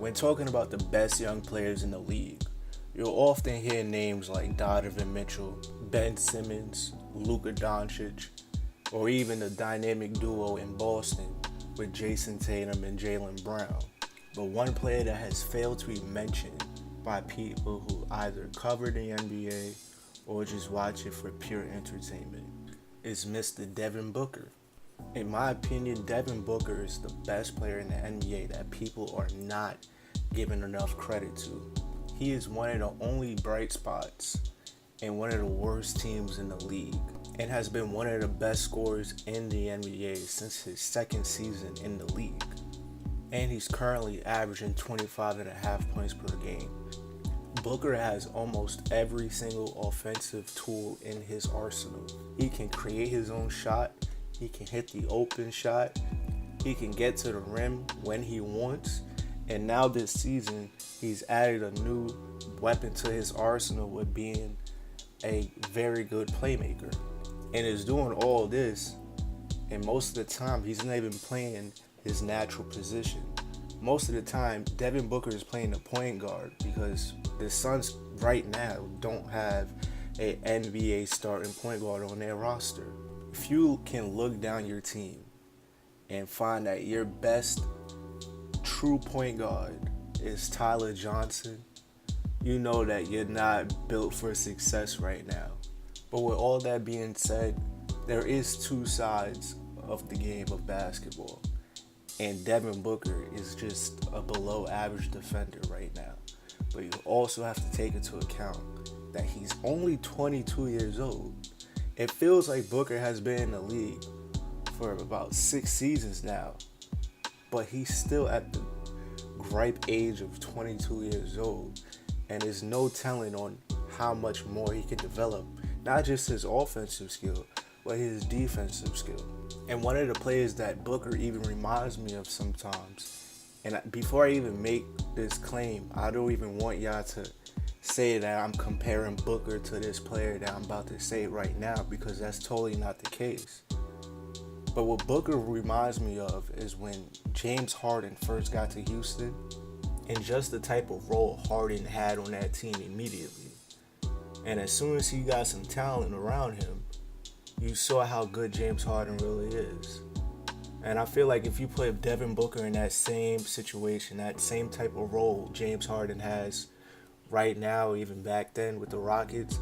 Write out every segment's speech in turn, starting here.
When talking about the best young players in the league, you'll often hear names like Donovan Mitchell, Ben Simmons, Luka Doncic, or even the dynamic duo in Boston with Jayson Tatum and Jaylen Brown. But one player that has failed to be mentioned by people who either cover the NBA or just watch it for pure entertainment is Mr. Devin Booker. In my opinion, Devin Booker is the best player in the NBA that people are not giving enough credit to. He is one of the only bright spots in one of the worst teams in the league and has been one of the best scorers in the NBA since his second season in the league. And he's currently averaging 25.5 points per game. Booker has almost every single offensive tool in his arsenal. He can create his own shot. He can hit the open shot. He can get to the rim when he wants. And now this season, he's added a new weapon to his arsenal with being a very good playmaker. And is doing all this, and most of the time, he's not even playing his natural position. Most of the time, Devin Booker is playing the point guard because the Suns right now don't have an NBA starting point guard on their roster. If you can look down your team and find that your best true point guard is Tyler Johnson, you know that you're not built for success right now. But with all that being said, there is two sides of the game of basketball. And Devin Booker is just a below average defender right now. But you also have to take into account that he's only 22 years old. It feels like Booker has been in the league for about 6 seasons now. But he's still at the ripe age of 22 years old. And there's no telling on how much more he can develop. Not just his offensive skill, but his defensive skill. And one of the players that Booker even reminds me of sometimes, and before I even make this claim, I don't even want y'all to say that I'm comparing Booker to this player that I'm about to say right now, because that's totally not the case. But what Booker reminds me of is when James Harden first got to Houston, and just the type of role Harden had on that team immediately. And as soon as he got some talent around him, you saw how good James Harden really is. And I feel like if you put Devin Booker in that same situation, that same type of role James Harden has right now, even back then with the Rockets,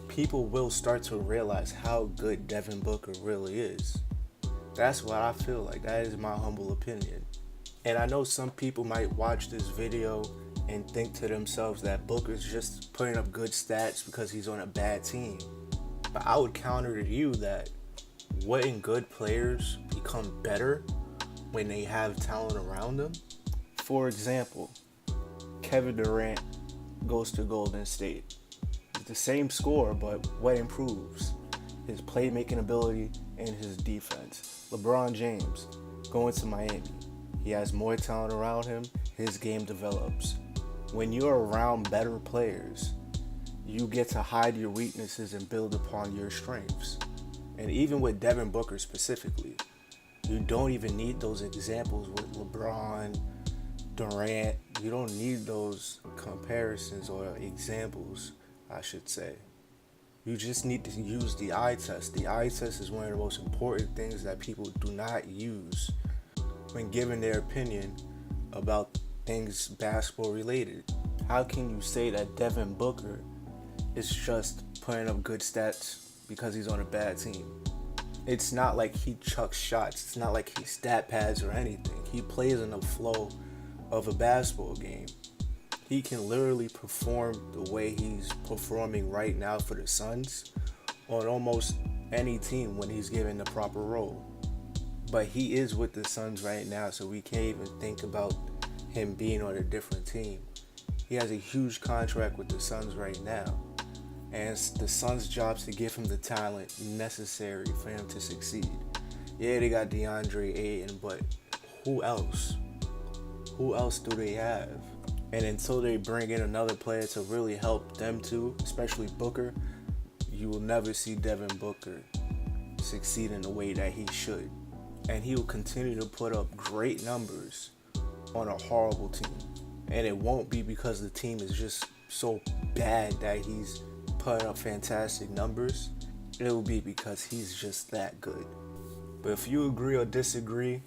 people will start to realize how good Devin Booker really is. That's what I feel like. That is my humble opinion. And I know some people might watch this video and think to themselves that Booker's just putting up good stats because he's on a bad team. But I would counter to you that wouldn't good players become better when they have talent around them? For example, Kevin Durant goes to Golden State. He's the same scorer, but what improves? His playmaking ability and his defense. LeBron James going to Miami. He has more talent around him. His game develops. When you're around better players, you get to hide your weaknesses and build upon your strengths. And even with Devin Booker specifically, you don't even need those examples with LeBron, Durant. You don't need those comparisons or examples, I should say. You just need to use the eye test. The eye test is one of the most important things that people do not use when giving their opinion about things basketball related. How can you say that Devin Booker is just putting up good stats because he's on a bad team? It's not like he chucks shots. It's not like he stat pads or anything. He plays in the flow of a basketball game. He can literally perform the way he's performing right now for the Suns on almost any team when he's given the proper role. But he is with the Suns right now, so we can't even think about him being on a different team. He has a huge contract with the Suns right now. And it's the Suns' job to give him the talent necessary for him to succeed. Yeah, they got DeAndre Ayton, but who else? Who else do they have? And until they bring in another player to really help them too, especially Booker, you will never see Devin Booker succeed in the way that he should. And he will continue to put up great numbers on a horrible team. And it won't be because the team is just so bad that he's putting up fantastic numbers. It will be because he's just that good. But if you agree or disagree,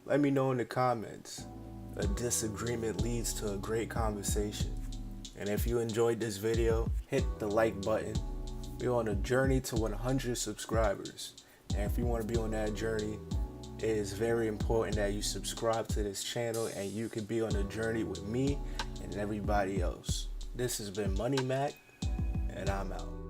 let me know in the comments. A disagreement leads to a great conversation. And if you enjoyed this video, hit the like button. We're on a journey to 100 subscribers. And if you want to be on that journey, it is very important that you subscribe to this channel and you can be on a journey with me and everybody else. This has been Money Mack, and I'm out.